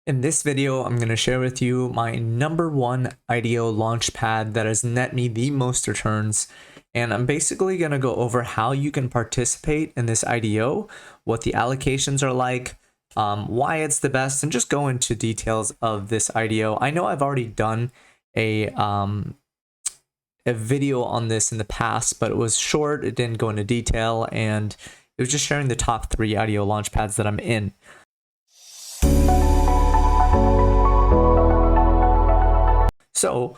In this video, I'm going to share with you my #1 IDO Launchpad that has net me the most returns. And I'm basically going to go over how you can participate in this IDO, what the allocations are like, why it's the best, and just go into details of this IDO. I know I've already done a video on this in the past, but it was short, it didn't go into detail, and it was just sharing the top 3 IDO Launchpads that I'm in. So,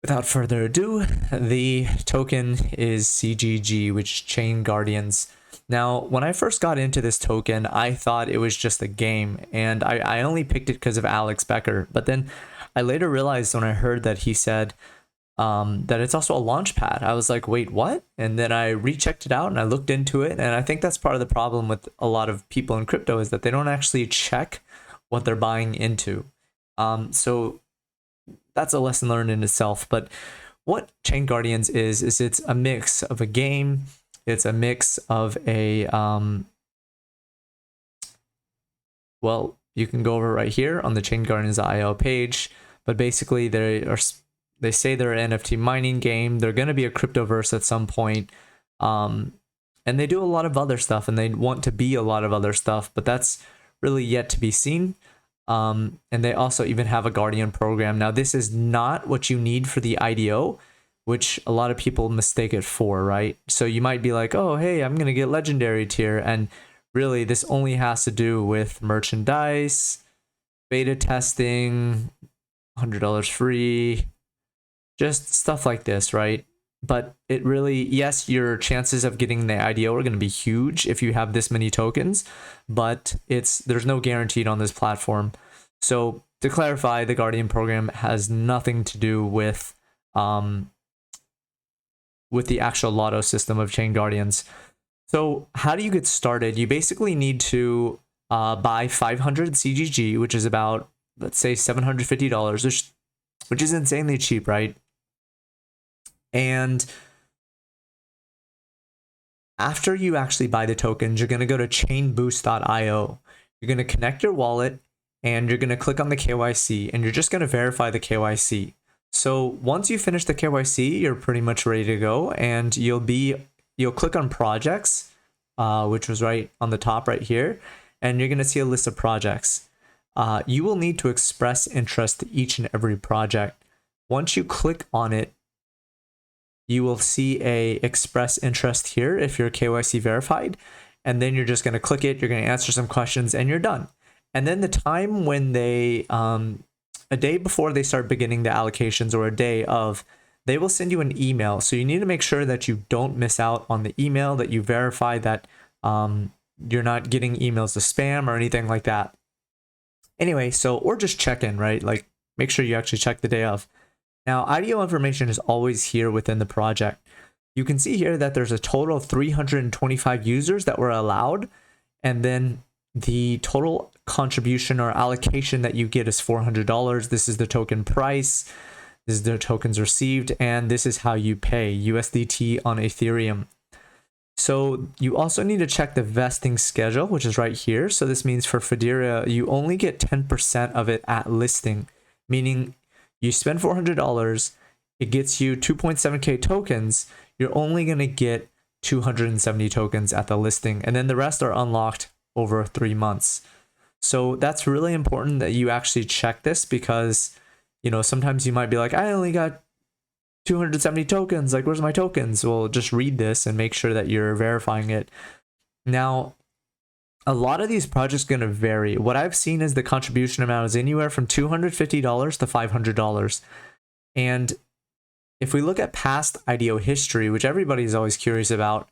without further ado, the token is CGG, which is Chain Guardians. Now, when I first got into this token, I thought it was just a game, and I only picked it because of Alex Becker. But then I later realized when I heard that he said that it's also a launchpad, I was like, wait, what? And then I rechecked it out and I looked into it, and I think that's part of the problem with a lot of people in crypto is that they don't actually check what they're buying into. So that's a lesson learned in itself. But what Chain Guardians is it's a mix of a game, it's a mix of a well, you can go over right here on the Chain Guardians.io page, but basically they say they're an NFT mining game. They're going to be a cryptoverse at some point, and they do a lot of other stuff, and they want to be a lot of other stuff, but that's really yet to be seen. And they also even have a Guardian program. Now, this is not what you need for the IDO, which a lot of people mistake it for, right? So you might be like, oh, hey, I'm going to get legendary tier. And really, this only has to do with merchandise, beta testing, $100 free, just stuff like this, right? But it really, yes, your chances of getting the IDO are going to be huge if you have this many tokens, but there's no guaranteed on this platform. So to clarify, the Guardian program has nothing to do with the actual lotto system of Chain Guardians. So how do you get started? You basically need to buy 500 CGG, which is about, let's say, $750, which is insanely cheap, right? And after you actually buy the tokens, you're going to go to chainboost.io. You're going to connect your wallet, and you're going to click on the KYC, and you're just going to verify the KYC. So once you finish the KYC, you're pretty much ready to go, and you'll click on projects, which was right on the top right here, and you're going to see a list of projects. You will need to express interest to each and every project. Once you click on it, you will see a express interest here if you're KYC verified, and then you're just going to click it, you're going to answer some questions, and you're done. And then the time when they, a day before they start beginning the allocations, or a day of, they will send you an email. So you need to make sure that you don't miss out on the email, that you verify that you're not getting emails to spam or anything like that. Anyway, or just check in, right? Like, make sure you actually check the day of. Now, IDO information is always here within the project. You can see here that there's a total of 325 users that were allowed, and then the total contribution or allocation that you get is $400. This is the token price, this is the tokens received, and this is how you pay USDT on Ethereum. So you also need to check the vesting schedule, which is right here. So this means for Federa, you only get 10% of it at listing, meaning you spend $400, it gets you 2.7K tokens, you're only going to get 270 tokens at the listing, and then the rest are unlocked over 3 months. So that's really important that you actually check this, because, you know, sometimes you might be like, I only got 270 tokens, like, where's my tokens? Well, just read this and make sure that you're verifying it. Now, a lot of these projects are going to vary. What I've seen is the contribution amount is anywhere from $250 to $500. And if we look at past IDO history, which everybody's always curious about,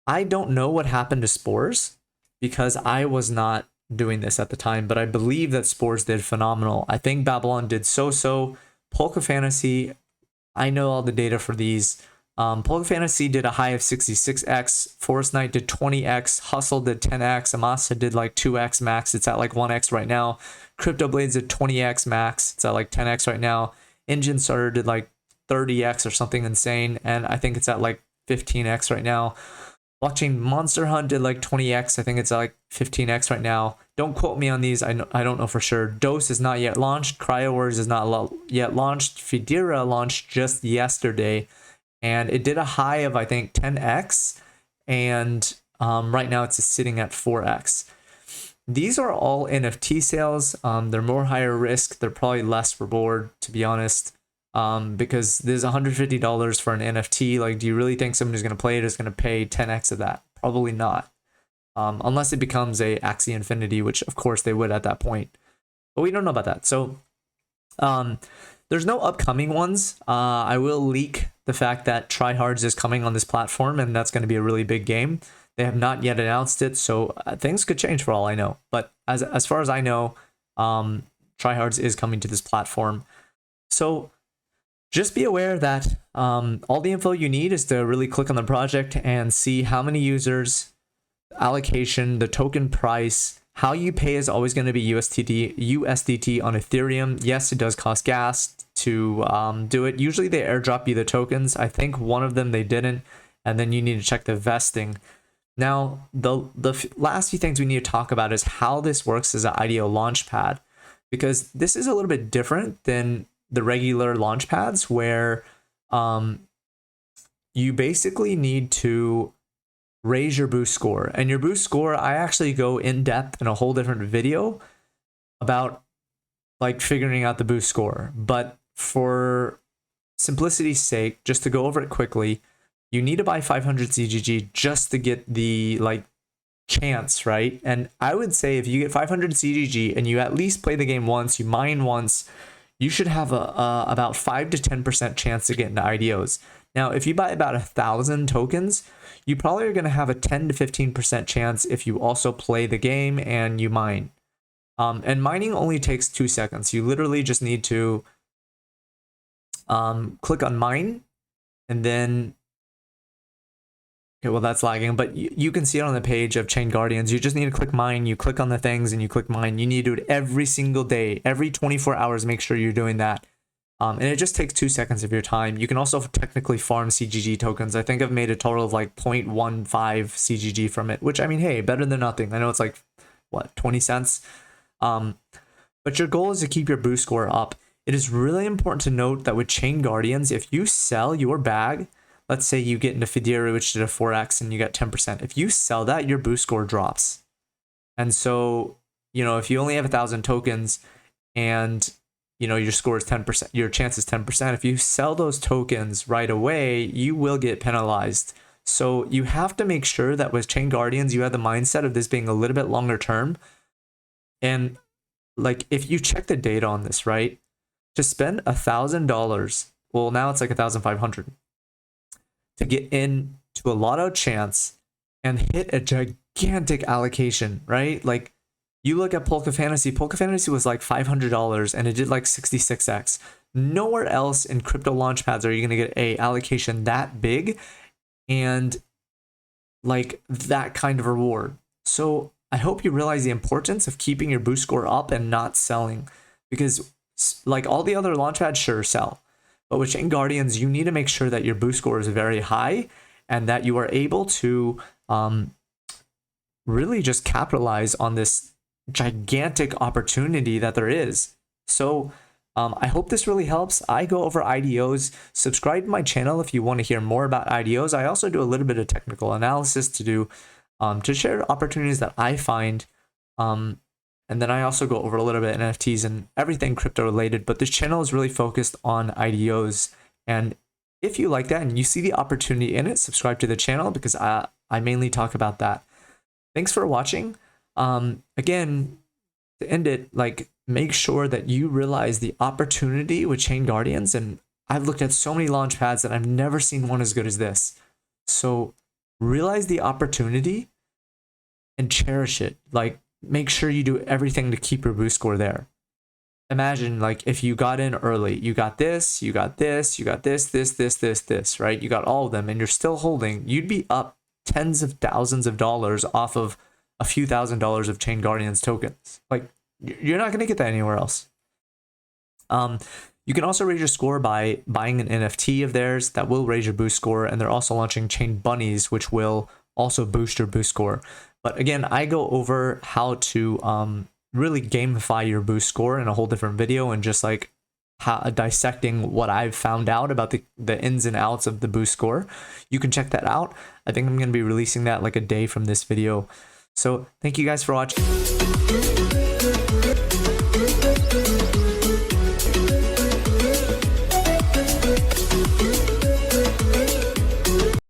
I don't know what happened to Spores because I was not doing this at the time, but I believe that Spores did phenomenal. I think Babylon did so-so. Polka Fantasy, I know all the data for these. Polka Fantasy did a high of 66x, Forest Knight did 20x, Hustle did 10x, Amasa did like 2x max, it's at like 1x right now. Crypto Blades did 20x max, it's at like 10x right now. Engine Starter did like 30x or something insane, and I think it's at like 15x right now. Blockchain Monster Hunt did like 20x. I think it's like 15x right now. Don't quote me on these. I don't know for sure. Dose is not yet launched. CryoWars is not yet launched. Fidera launched just yesterday, and it did a high of I think 10x, and right now it's sitting at 4x. These are all NFT sales. They're more higher risk. They're probably less reward, to be honest. Because there's $150 for an NFT. Like, do you really think someone who's going to play it is going to pay 10x of that? Probably not. Unless it becomes a Axie Infinity, which of course they would at that point. But we don't know about that. So there's no upcoming ones. I will leak the fact that Tryhards is coming on this platform, and that's going to be a really big game. They have not yet announced it, so things could change for all I know. But as far as I know, Tryhards is coming to this platform. So just be aware that all the info you need is to really click on the project and see how many users, allocation, the token price. How you pay is always going to be USDT on Ethereum. Yes, it does cost gas to do it. Usually they airdrop you the tokens. I think one of them they didn't, and then you need to check the vesting. Now, the last few things we need to talk about is how this works as an IDO LAUNCHPAD, because this is a little bit different than the regular launch pads where you basically need to raise your boost score. And your boost score, I actually go in depth in a whole different video about like figuring out the boost score. But for simplicity's sake, just to go over it quickly, you need to buy 500 CGG just to get the like chance, right? And I would say if you get 500 CGG and you at least play the game once, you mine once, you should have about 5 to 10% chance to get into IDOs. Now, if you buy about 1,000 tokens, you probably are going to have a 10 to 15% chance if you also play the game and you mine. And mining only takes 2 seconds. You literally just need to click on mine, and then okay, well, that's lagging, but you can see it on the page of Chain Guardians. You just need to click mine, you click on the things, and you click mine. You need to do it every single day, every 24 hours, make sure you're doing that. And it just takes 2 seconds of your time. You can also technically farm CGG tokens. I think I've made a total of like 0.15 CGG from it, which, I mean, hey, better than nothing. I know it's like, what, 20 cents? But your goal is to keep your boost score up. It is really important to note that with Chain Guardians, if you sell your bag, let's say you get into Fidera, which did a 4x, and you got 10%. If you sell that, your boost score drops. And so, you know, if you only have 1,000 tokens and, you know, your score is 10%, your chance is 10%. If you sell those tokens right away, you will get penalized. So you have to make sure that with Chain Guardians, you have the mindset of this being a little bit longer term. And like, if you check the data on this, right, to spend $1,000, well, now it's like 1,500. To get into a lotto chance and hit a gigantic allocation, right? Like, you look at Polka Fantasy was like $500 and it did like 66x. Nowhere else in crypto launchpads are you going to get a allocation that big and like that kind of reward. So I hope you realize the importance of keeping your boost score up and not selling, because like all the other launchpads sure sell. But with Chain Guardians, you need to make sure that your boost score is very high and that you are able to really just capitalize on this gigantic opportunity that there is. So I hope this really helps. I go over IDOs. Subscribe to my channel if you want to hear more about IDOs. I also do a little bit of technical analysis to share opportunities that I find. And then I also go over a little bit of NFTs and everything crypto related, but this channel is really focused on IDOs. And if you like that and you see the opportunity in it, subscribe to the channel, because I mainly talk about that. Thanks for watching. Again, to end it, like, make sure that you realize the opportunity with Chain Guardians. And I've looked at so many launch pads and I've never seen one as good as this. So realize the opportunity and cherish it. Like, make sure you do everything to keep your boost score there. Imagine, like, if you got in early, you got this, you got this, you got this, right? You got all of them and you're still holding. You'd be up tens of thousands of dollars off of a few $1,000s of Chain Guardians tokens. Like, you're not going to get that anywhere else. You can also raise your score by buying an NFT of theirs that will raise your boost score. And they're also launching Chain Bunnies, which will also boost your boost score. But again, I go over how to really gamify your boost score in a whole different video, and just like dissecting what I've found out about the ins and outs of the boost score. You can check that out. I think I'm going to be releasing that like a day from this video. So thank you guys for watching.